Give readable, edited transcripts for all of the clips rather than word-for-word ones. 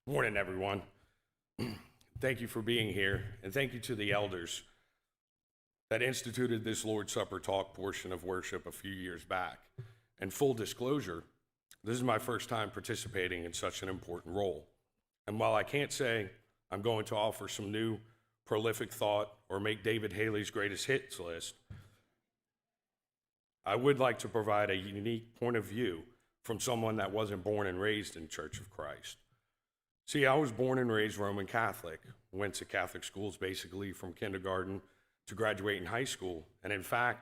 Morning, everyone. Thank you for being here, and thank you to the elders that instituted this Lord's Supper talk portion of worship a few years back. And full disclosure, this is my first time participating in such an important role. And while I can't say I'm going to offer some new prolific thought or make David Haley's greatest hits list, I would like to provide a unique point of view from someone that wasn't born and raised in Church of Christ. See, I was born and raised Roman Catholic, went to Catholic schools basically from kindergarten to graduating high school. And in fact,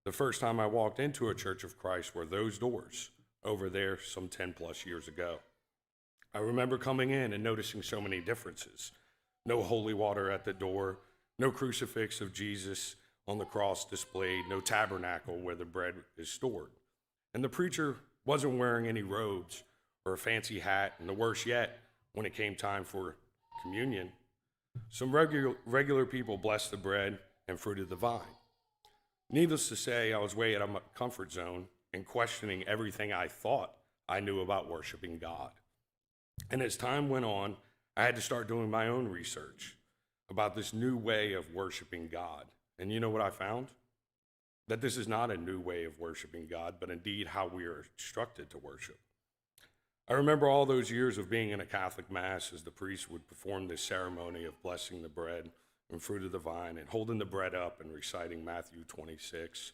the first time I walked into a Church of Christ were those doors over there some 10 plus years ago. I remember coming in and noticing so many differences. No holy water at the door, no crucifix of Jesus on the cross displayed, no tabernacle where the bread is stored. And the preacher wasn't wearing any robes or a fancy hat, and the worst yet, when it came time for communion, some regular people blessed the bread and fruit of the vine. Needless to say, I was way out of my comfort zone and questioning everything I thought I knew about worshiping God. And as time went on, I had to start doing my own research about this new way of worshiping God. And you know what I found? That this is not a new way of worshiping God, but indeed how we are instructed to worship. I remember all those years of being in a Catholic Mass as the priest would perform this ceremony of blessing the bread and fruit of the vine and holding the bread up and reciting Matthew 26,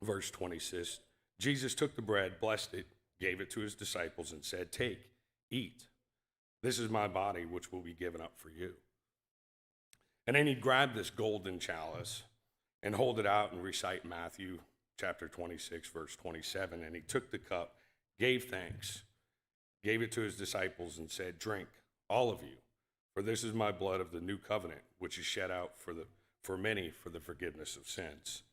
verse 26. Jesus took the bread, blessed it, gave it to his disciples, and said, "Take, eat. This is my body, which will be given up for you." And then he'd grab this golden chalice and hold it out and recite Matthew chapter 26, verse 27. And he took the cup, gave thanks, gave it to his disciples, and said, "Drink, all of you, for this is my blood of the new covenant, which is shed out for many for the forgiveness of sins."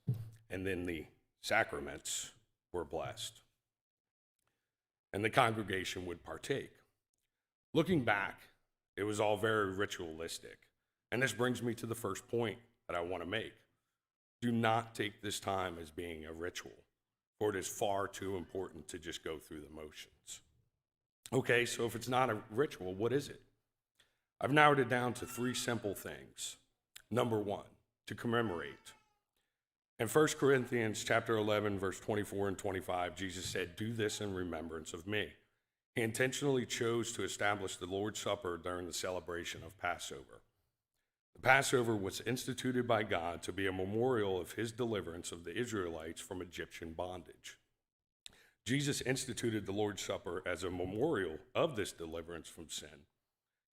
And then the sacraments were blessed, and the congregation would partake. Looking back, it was all very ritualistic. And this brings me to the first point that I want to make. Do not take this time as being a ritual, for it is far too important to just go through the motions. Okay, so if it's not a ritual, what is it? I've narrowed it down to three simple things. Number one, to commemorate. In 1 Corinthians chapter 11, verse 24 and 25, Jesus said, "Do this in remembrance of me." He intentionally chose to establish the Lord's Supper during the celebration of Passover. The Passover was instituted by God to be a memorial of his deliverance of the Israelites from Egyptian bondage. Jesus instituted the Lord's Supper as a memorial of this deliverance from sin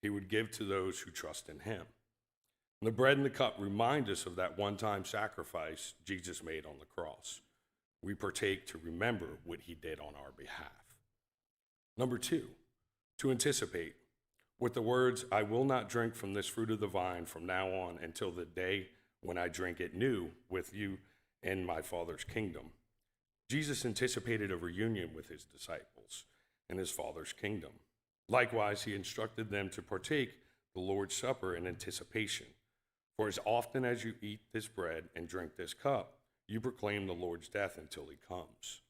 he would give to those who trust in him. And the bread and the cup remind us of that one-time sacrifice Jesus made on the cross. We partake to remember what he did on our behalf. Number two, to anticipate. With the words, "I will not drink from this fruit of the vine from now on until the day when I drink it new with you in my Father's kingdom." Jesus anticipated a reunion with his disciples in his Father's kingdom. Likewise, he instructed them to partake the Lord's Supper in anticipation. For as often as you eat this bread and drink this cup, you proclaim the Lord's death until he comes.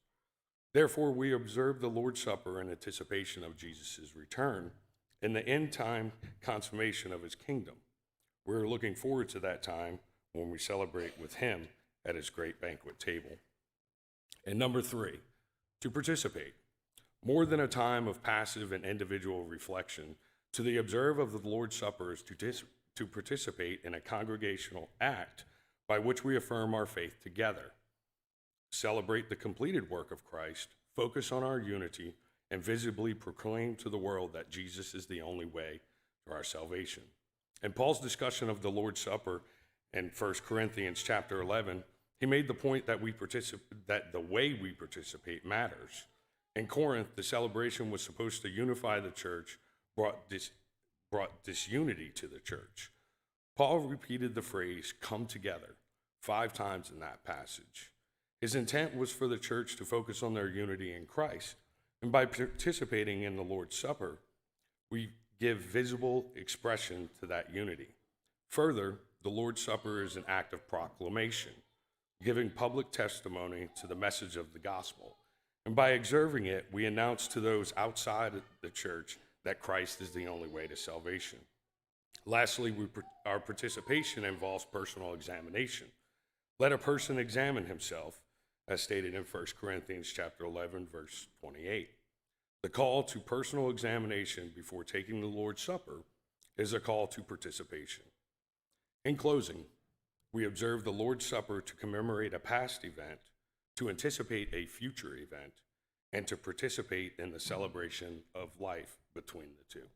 Therefore, we observe the Lord's Supper in anticipation of Jesus' return and the end-time consummation of his kingdom. We're looking forward to that time when we celebrate with him at his great banquet table. And number three, to participate. More than a time of passive and individual reflection, to the observe of the Lord's Supper is to participate in a congregational act by which we affirm our faith together, celebrate the completed work of Christ, focus on our unity, and visibly proclaim to the world that Jesus is the only way to our salvation. In Paul's discussion of the Lord's Supper in 1 Corinthians chapter 11, he made the point that that the way we participate matters. In Corinth, the celebration was supposed to unify the church, brought disunity to the church. Paul repeated the phrase, "come together," 5 times in that passage. His intent was for the church to focus on their unity in Christ. And by participating in the Lord's Supper, we give visible expression to that unity. Further, the Lord's Supper is an act of proclamation, giving public testimony to the message of the gospel. And by observing it, we announce to those outside the church that Christ is the only way to salvation. Lastly, our participation involves personal examination. Let a person examine himself, as stated in 1 Corinthians chapter 11, verse 28. The call to personal examination before taking the Lord's Supper is a call to participation. In closing, we observe the Lord's Supper to commemorate a past event, to anticipate a future event, and to participate in the celebration of life between the two.